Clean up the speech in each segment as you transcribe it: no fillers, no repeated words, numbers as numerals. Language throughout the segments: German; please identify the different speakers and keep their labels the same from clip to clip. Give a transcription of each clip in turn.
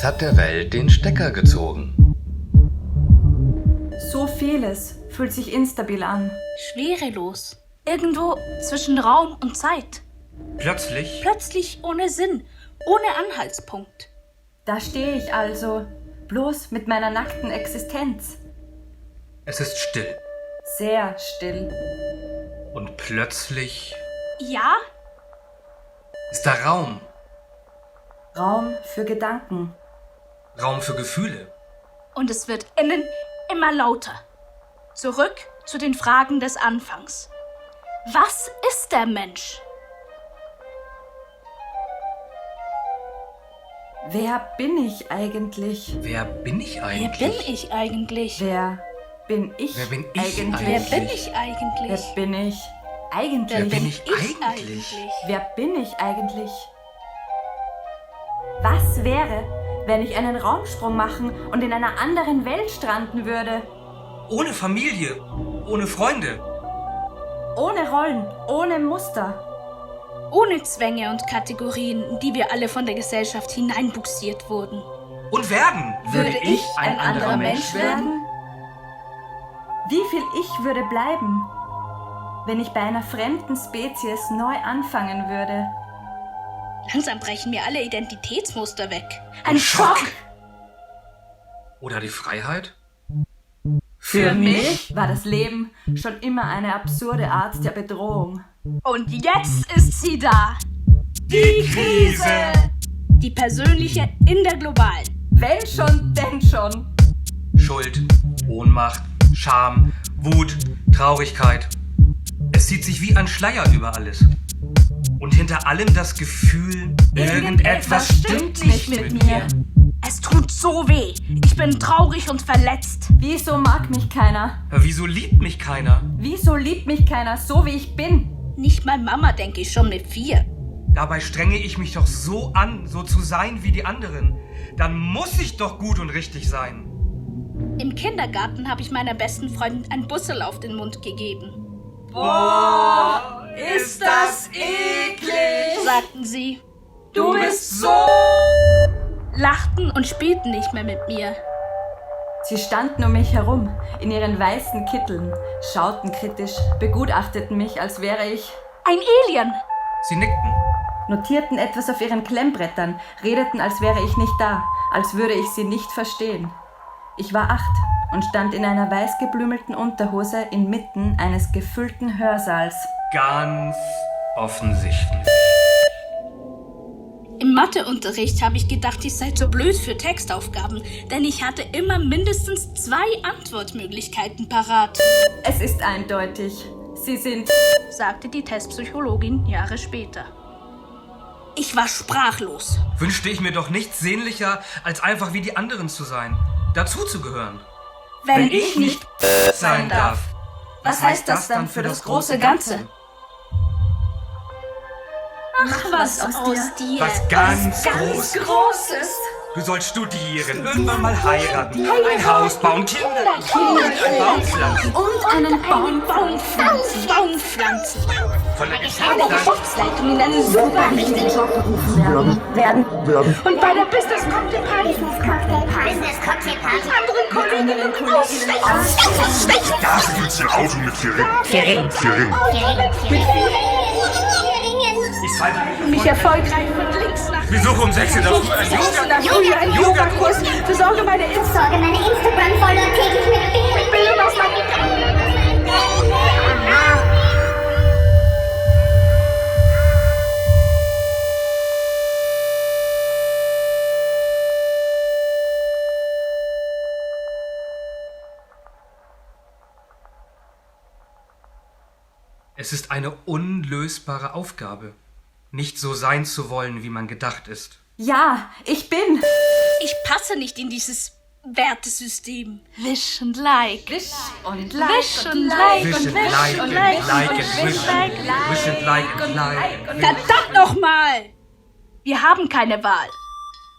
Speaker 1: Was hat der Welt den Stecker gezogen?
Speaker 2: So vieles fühlt sich instabil an.
Speaker 3: Schwerelos. Irgendwo zwischen Raum und Zeit.
Speaker 4: Plötzlich
Speaker 3: ohne Sinn, ohne Anhaltspunkt.
Speaker 2: Da stehe ich also, bloß mit meiner nackten Existenz.
Speaker 4: es ist still.
Speaker 2: Sehr still.
Speaker 4: Und plötzlich
Speaker 3: Ja,
Speaker 4: ist da Raum.
Speaker 2: Raum für Gedanken.
Speaker 4: Raum für Gefühle.
Speaker 3: und es wird innen immer lauter. Zurück zu den Fragen des Anfangs. Was ist der Mensch?
Speaker 2: Wer bin ich eigentlich?
Speaker 4: Wer bin ich
Speaker 3: Wer
Speaker 4: eigentlich?
Speaker 3: bin ich eigentlich?
Speaker 2: Wer bin ich,
Speaker 4: Wer bin ich
Speaker 2: eigentlich?
Speaker 3: Wer
Speaker 4: eigentlich?
Speaker 3: bin ich eigentlich?
Speaker 2: Wer bin ich
Speaker 3: Wer
Speaker 2: eigentlich?
Speaker 4: bin ich eigentlich?
Speaker 2: Wer bin ich eigentlich? Was wäre, wenn ich einen Raumsprung machen und in einer anderen Welt stranden würde?
Speaker 4: Ohne Familie, ohne Freunde.
Speaker 2: Ohne Rollen, ohne Muster.
Speaker 3: Ohne Zwänge und Kategorien, in die wir alle von der Gesellschaft hineinbuxiert wurden.
Speaker 4: Und werden.
Speaker 2: Würde ich ein anderer Mensch werden? Wie viel Ich würde bleiben, wenn ich bei einer fremden Spezies neu anfangen würde?
Speaker 3: Langsam brechen mir alle Identitätsmuster weg.
Speaker 2: Ein Schock!
Speaker 4: Oder die Freiheit?
Speaker 2: Für mich war das Leben schon immer eine absurde Art der Bedrohung.
Speaker 3: Und jetzt ist sie da.
Speaker 4: Die Krise!
Speaker 3: Die persönliche in der globalen.
Speaker 2: Wenn schon, denn schon.
Speaker 4: Schuld, Ohnmacht, Scham, Wut, Traurigkeit. Es zieht sich wie ein Schleier über alles. Und hinter allem das Gefühl, irgendetwas stimmt nicht mit mir.
Speaker 3: Es tut so weh. Ich bin traurig und verletzt.
Speaker 2: Wieso mag mich keiner?
Speaker 4: Wieso liebt mich keiner?
Speaker 2: Wieso liebt mich keiner so, wie ich bin?
Speaker 3: Nicht mal Mama, denke ich schon mit 4.
Speaker 4: Dabei strenge ich mich doch so an, so zu sein wie die anderen. Dann muss ich doch gut und richtig sein.
Speaker 3: Im Kindergarten habe ich meiner besten Freundin ein Bussel auf den Mund gegeben.
Speaker 2: Boah, ist das eklig!
Speaker 3: Sagten sie,
Speaker 2: Du bist so...
Speaker 3: lachten und spielten nicht mehr mit mir.
Speaker 2: Sie standen um mich herum, in ihren weißen Kitteln, schauten kritisch, begutachteten mich, als wäre ich...
Speaker 3: Ein Alien.
Speaker 4: Sie nickten.
Speaker 2: Notierten etwas auf ihren Klemmbrettern, redeten, als wäre ich nicht da, als würde ich sie nicht verstehen. Ich war 8 und stand in einer weißgeblümelten Unterhose inmitten eines gefüllten Hörsaals.
Speaker 4: Ganz offensichtlich.
Speaker 3: Im Matheunterricht habe ich gedacht, ich sei zu blöd für Textaufgaben, denn ich hatte immer mindestens 2 Antwortmöglichkeiten parat,
Speaker 2: Es ist eindeutig. Sie sind...
Speaker 3: sagte die Testpsychologin Jahre später. Ich war sprachlos.
Speaker 4: Wünschte ich mir doch nichts sehnlicher, als einfach wie die anderen zu sein. Dazuzugehören.
Speaker 3: Wenn ich nicht
Speaker 4: sein darf.
Speaker 2: Was heißt das dann für das große Ganze?
Speaker 3: Ach, was aus dir.
Speaker 4: Was ganz groß.
Speaker 2: Großes!
Speaker 4: Du sollst studieren, irgendwann mal heiraten, ein Haus bauen, Kinder und einen Baum pflanzen.
Speaker 2: Und einen
Speaker 3: Baum pflanzen.
Speaker 4: Von der
Speaker 3: Eine
Speaker 4: Geschäftsleitung.
Speaker 3: Geschäftsleitung in einen super wichtigen Job berufen werden. Und bei der Business Cocktail Party anderen Kolleginnen ausstechen.
Speaker 5: Da gibt's ein Auto mit 4 Ringen. 4 Ringen.
Speaker 4: Ich falte
Speaker 3: Mich erfolgreich von links nach
Speaker 4: Wir suchen um 6 Uhr
Speaker 3: ein Yoga-Kurs. Besorge meine
Speaker 6: Instagram-Follower täglich mit
Speaker 3: Bildung aus meinem
Speaker 4: Es ist eine unlösbare Aufgabe, nicht so sein zu wollen, wie man gedacht ist.
Speaker 2: Ja, ich bin...
Speaker 3: Ich passe nicht in dieses Wertesystem. Wish and like.
Speaker 2: Wish und
Speaker 3: Wish and like.
Speaker 4: Wish and like and like and wish and wish and like and like.
Speaker 3: Verdammt nochmal! Wir haben keine Wahl.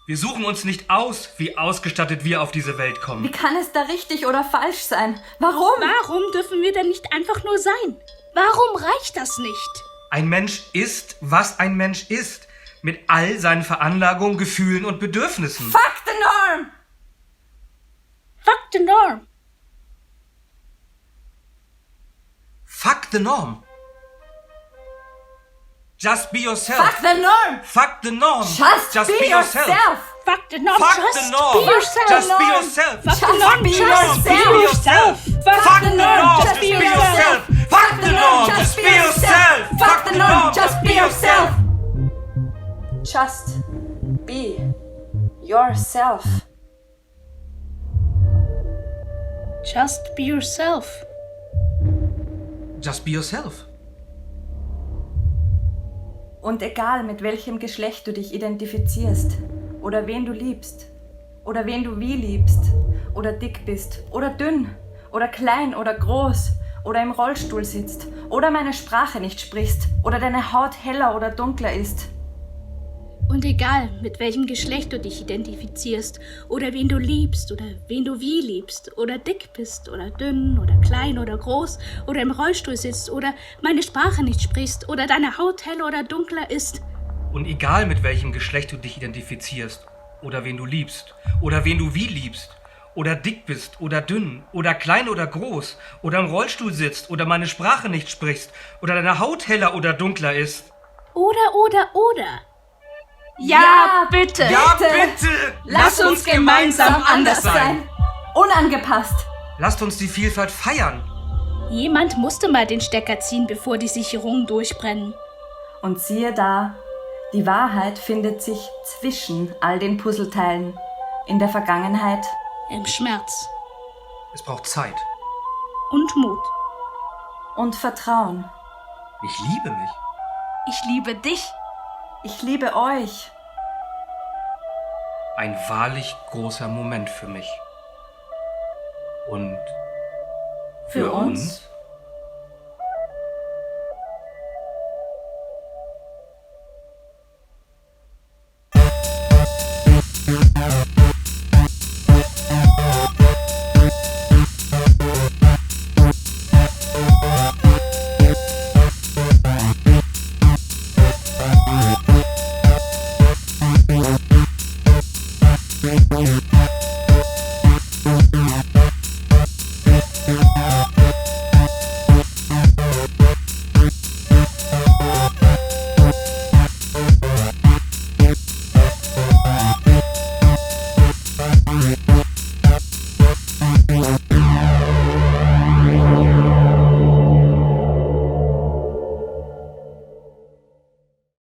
Speaker 4: Wir suchen uns nicht aus, wie ausgestattet wir auf diese Welt
Speaker 2: Wie
Speaker 4: kommen.
Speaker 2: kann es da richtig oder falsch sein? Warum?
Speaker 3: Warum dürfen wir denn nicht einfach nur sein? Warum reicht das nicht?
Speaker 4: Ein Mensch ist, was ein Mensch ist. mit all seinen Veranlagungen, Gefühlen und Bedürfnissen.
Speaker 2: Fuck the norm!
Speaker 3: Fuck the norm.
Speaker 4: Fuck the norm. Just be yourself.
Speaker 2: Fuck the norm!
Speaker 4: Fuck the norm.
Speaker 2: Just be yourself!
Speaker 3: Fuck the norm.
Speaker 4: Fuck
Speaker 3: Just
Speaker 4: the norm.
Speaker 3: be yourself.
Speaker 4: Just be yourself.
Speaker 3: Fuck the norm.
Speaker 2: be
Speaker 3: Just be
Speaker 2: yourself.
Speaker 3: yourself.
Speaker 4: Fuck the norm.
Speaker 2: Just be yourself.
Speaker 4: Fuck the norm. Just be yourself.
Speaker 2: Fuck the norm! Just be yourself! Just be yourself.
Speaker 3: Just be yourself.
Speaker 4: Just be yourself.
Speaker 2: Und egal mit welchem Geschlecht du dich identifizierst, oder wen du liebst, oder wen du wie liebst, oder dick bist, oder dünn, oder klein oder groß, oder im Rollstuhl sitzt, oder meine Sprache nicht sprichst, oder deine Haut heller oder dunkler ist.
Speaker 3: Und egal, mit welchem Geschlecht du dich identifizierst, oder wen du liebst, oder wen du wie liebst, oder dick bist, oder dünn, oder klein oder groß, oder im Rollstuhl sitzt, oder meine Sprache nicht sprichst, oder deine Haut heller oder dunkler ist.
Speaker 4: Und egal mit welchem Geschlecht du dich identifizierst, oder wen du liebst, oder wen du wie liebst, oder dick bist, oder dünn, oder klein oder groß, oder im Rollstuhl sitzt, oder meine Sprache nicht sprichst, oder deine Haut heller oder dunkler ist.
Speaker 3: Oder.
Speaker 2: Ja,
Speaker 3: bitte.
Speaker 4: Ja, bitte!
Speaker 2: Lass uns gemeinsam anders sein. Unangepasst.
Speaker 4: Lasst uns die Vielfalt feiern.
Speaker 3: Jemand musste mal den Stecker ziehen, bevor die Sicherungen durchbrennen.
Speaker 2: Und siehe da, die Wahrheit findet sich zwischen all den Puzzleteilen. In der Vergangenheit
Speaker 3: Im Schmerz.
Speaker 4: Es braucht Zeit.
Speaker 3: Und Mut.
Speaker 2: und Vertrauen.
Speaker 4: Ich liebe mich.
Speaker 3: Ich liebe dich.
Speaker 2: Ich liebe euch.
Speaker 4: Ein wahrlich großer Moment für mich. Und
Speaker 2: Für uns?
Speaker 5: Yeah.